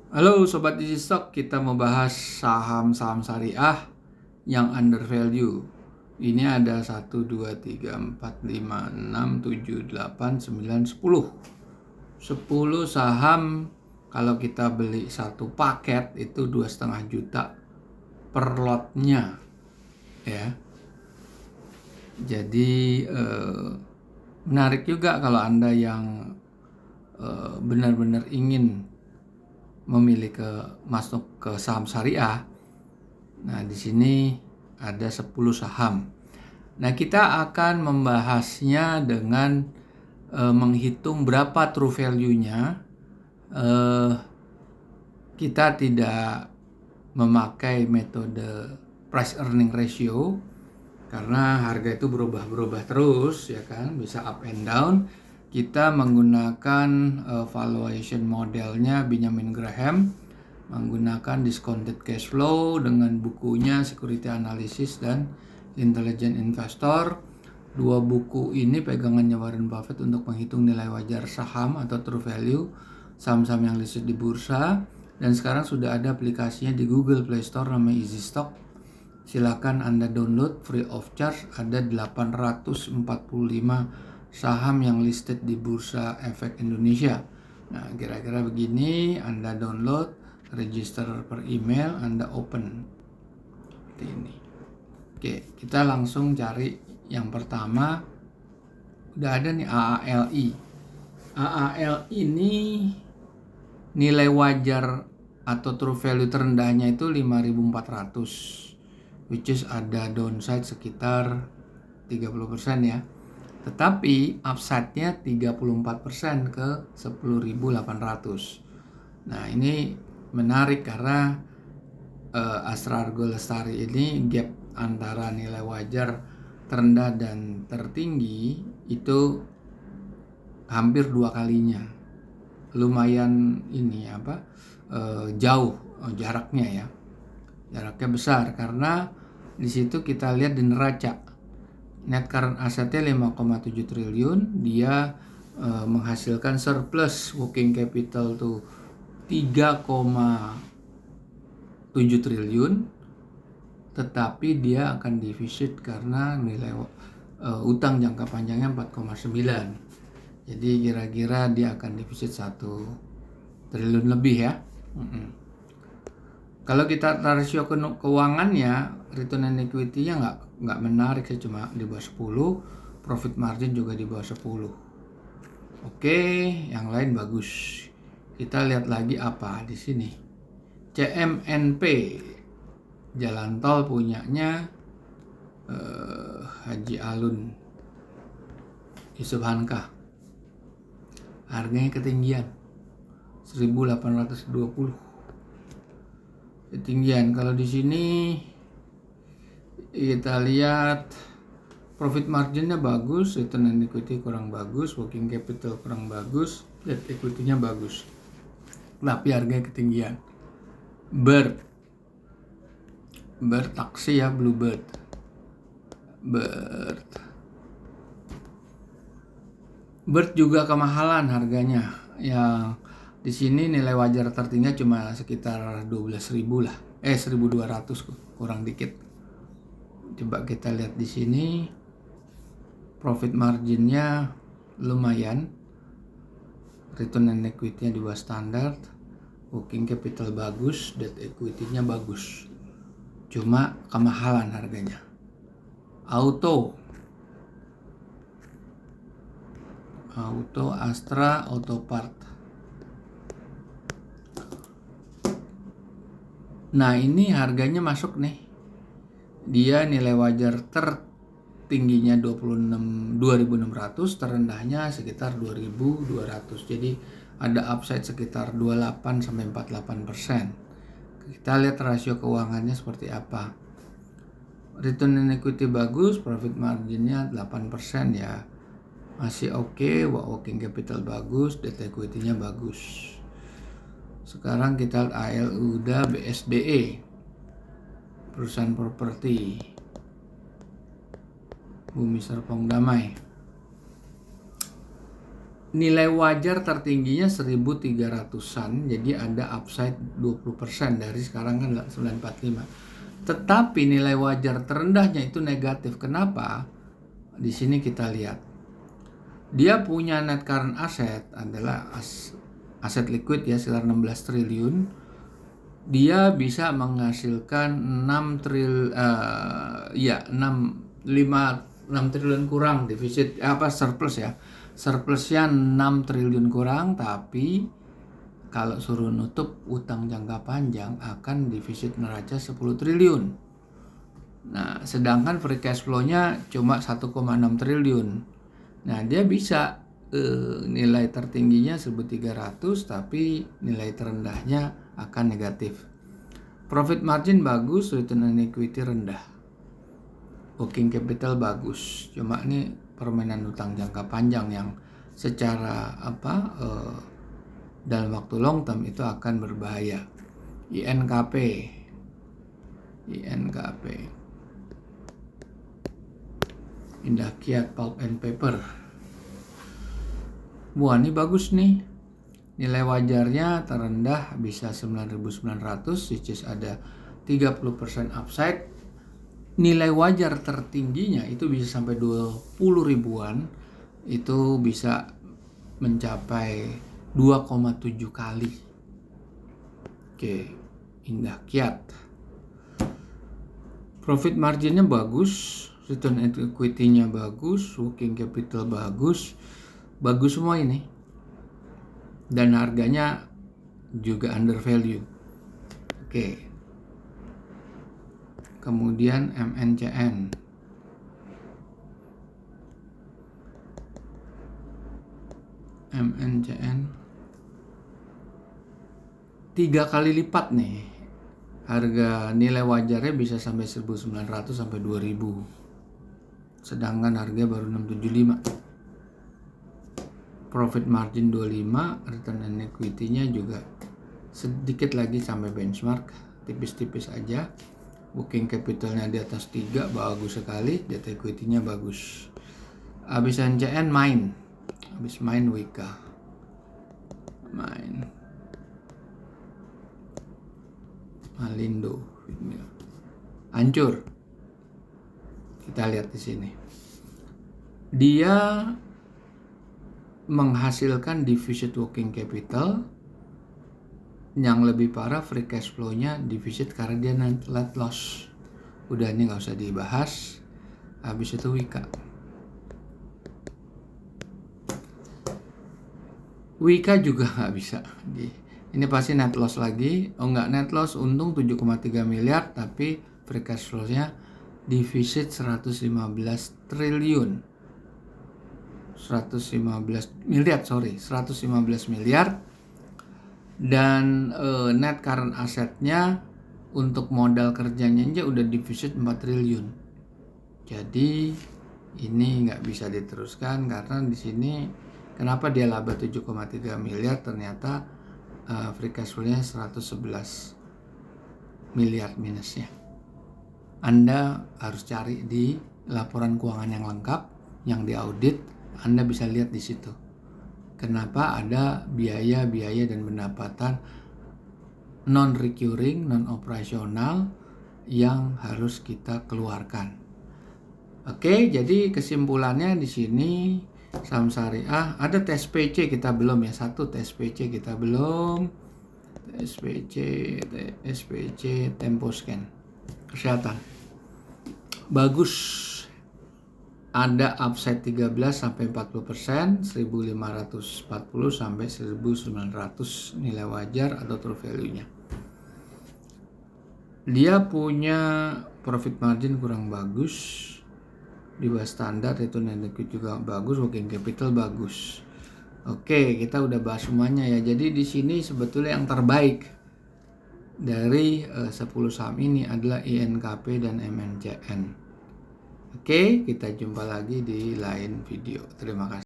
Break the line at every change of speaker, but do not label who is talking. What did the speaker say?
Halo Sobat Digistock, kita mau bahas saham-saham syariah yang under value. Ini ada 1, 2, 3, 4, 5, 6, 7, 8, 9, 10. 10 saham kalau kita beli satu paket itu 2,5 juta per lotnya. Ya. Jadi menarik juga kalau Anda yang benar-benar ingin memilih masuk ke saham syariah. Nah, di sini ada 10 saham. Nah, kita akan membahasnya dengan menghitung berapa true value-nya. Kita tidak memakai metode price earning ratio karena harga itu berubah-berubah terus, ya kan, bisa up and down. Kita menggunakan valuation modelnya Benjamin Graham, menggunakan discounted cash flow dengan bukunya Security Analysis dan Intelligent Investor. Dua buku ini pegangannya Warren Buffett untuk menghitung nilai wajar saham atau true value saham-saham yang listed di bursa, dan sekarang sudah ada aplikasinya di Google Play Store namanya Easy Stock. Silakan Anda download free of charge. Ada 845 saham yang listed di Bursa Efek Indonesia. Nah, kira-kira begini, Anda download, register per email, Anda open. Seperti ini. Oke, kita langsung cari yang pertama. Udah ada nih AALI. AALI ini nilai wajar atau true value terendahnya itu 5.400. Which is ada downside sekitar 30% ya. Tetapi upside-nya 34% ke 10.800. Nah, ini menarik karena Astra Argo Lestari ini gap antara nilai wajar terendah dan tertinggi itu hampir 2 kalinya. Lumayan ini jauh jaraknya ya. Jaraknya besar karena di situ kita lihat di neraca net current assetnya 5,7 triliun, dia menghasilkan surplus working capital tuh 3,7 triliun, tetapi dia akan defisit karena nilai utang jangka panjangnya 4,9. Jadi kira-kira dia akan defisit 1 triliun lebih ya. Kalau kita rasio keuangannya, return on equity-nya nggak menarik sih, cuma di bawah 10, profit margin juga di bawah 10. Oke, yang lain bagus. Kita lihat lagi apa di sini. CMNP, jalan tol punyanya Haji Alun Yusuf Hamka. Harganya ketinggian 1.820. Ketinggian. Kalau di sini kita lihat profit marginnya bagus, return on equity kurang bagus, working capital kurang bagus, debt equity-nya bagus, tapi harganya ketinggian. Bird taksi ya, Bluebird. Bird juga kemahalan harganya. Yang di sini nilai wajar tertinggi cuma sekitar 12.000 lah. 1.200 kurang dikit. Coba kita lihat di sini. Profit marginnya lumayan. Return on equity-nya di bawah standar. Working capital bagus, debt equity-nya bagus. Cuma kemahalan harganya. Astra Autopart. Nah, ini harganya masuk nih. Dia nilai wajar tertingginya 2.600, terendahnya sekitar 2.200. Jadi ada upside sekitar 28-48%. Kita lihat rasio keuangannya seperti apa. Return on equity bagus, profit marginnya 8% ya. Masih oke, working capital bagus, debt equity-nya bagus. Sekarang kita lihat ALU udah BSDE, perusahaan properti Bumi Serpong Damai. Nilai wajar tertingginya 1.300-an, jadi ada upside 20% dari sekarang kan 945. Tetapi nilai wajar terendahnya itu negatif. Kenapa? Di sini kita lihat. Dia punya net current asset adalah aset liquid ya, sekitar 16 triliun. Dia bisa menghasilkan 6 triliun kurang defisit surplus ya. Surplusnya 6 triliun kurang, tapi kalau suruh nutup utang jangka panjang akan defisit neraca 10 triliun. Nah, sedangkan free cash flow-nya cuma 1,6 triliun. Nah, dia bisa nilai tertingginya 1.300 tapi nilai terendahnya akan negatif. Profit margin bagus, return on equity rendah. Working capital bagus. Cuma ini permainan utang jangka panjang yang secara dalam waktu long term itu akan berbahaya. INKP Indah Kiat Pulp and Paper. Wah, ini bagus nih. Nilai wajarnya terendah bisa 9.900, which is ada 30% upside. Nilai wajar tertingginya itu bisa sampai 20 ribuan, itu bisa mencapai 2,7 kali. Oke, Indah Kiat. Profit marginnya bagus, return on equity-nya bagus, working capital bagus semua ini. Dan harganya juga under value. Oke. Kemudian MNCN. MNCN 3 kali lipat nih. Harga nilai wajarnya bisa sampai 1.900 sampai 2.000. Sedangkan harga baru 675. Profit margin 25, return on equity-nya juga sedikit lagi sampai benchmark, tipis-tipis aja. Working capitalnya di atas 3, bagus sekali. Debt equity-nya bagus. Habis NCN main Wika. Malindo. Hancur. Kita lihat di sini. Dia menghasilkan deficit working capital. Yang lebih parah free cash flow-nya defisit karena dia net loss. Udah, ini nggak usah dibahas. Habis itu Wika juga nggak bisa. Ini pasti net loss lagi. Net loss, untung 7,3 miliar tapi free cash flow-nya defisit 115 miliar. Dan net current assetnya untuk modal kerjanya aja udah defisit 4 triliun. Jadi ini nggak bisa diteruskan karena di sini kenapa dia laba 7,3 miliar ternyata free cash flow-nya 111 miliar minusnya. Anda harus cari di laporan keuangan yang lengkap yang diaudit, Anda bisa lihat di situ. Kenapa ada biaya-biaya dan pendapatan non-recurring, non-operasional yang harus kita keluarkan. Oke, jadi kesimpulannya di sini saham syariah ada tes PC kita belum ya, tes PC kita belum. SPC Temposcan kesehatan bagus. Ada upside 13 sampai 40%, 1.540 sampai 1.900 nilai wajar atau true value-nya. Dia punya profit margin kurang bagus, di bawah standar, itu net equity juga bagus, working capital bagus. Oke, kita udah bahas semuanya ya. Jadi di sini sebetulnya yang terbaik dari 10 saham ini adalah INKP dan MNCN. Oke, kita jumpa lagi di lain video. Terima kasih.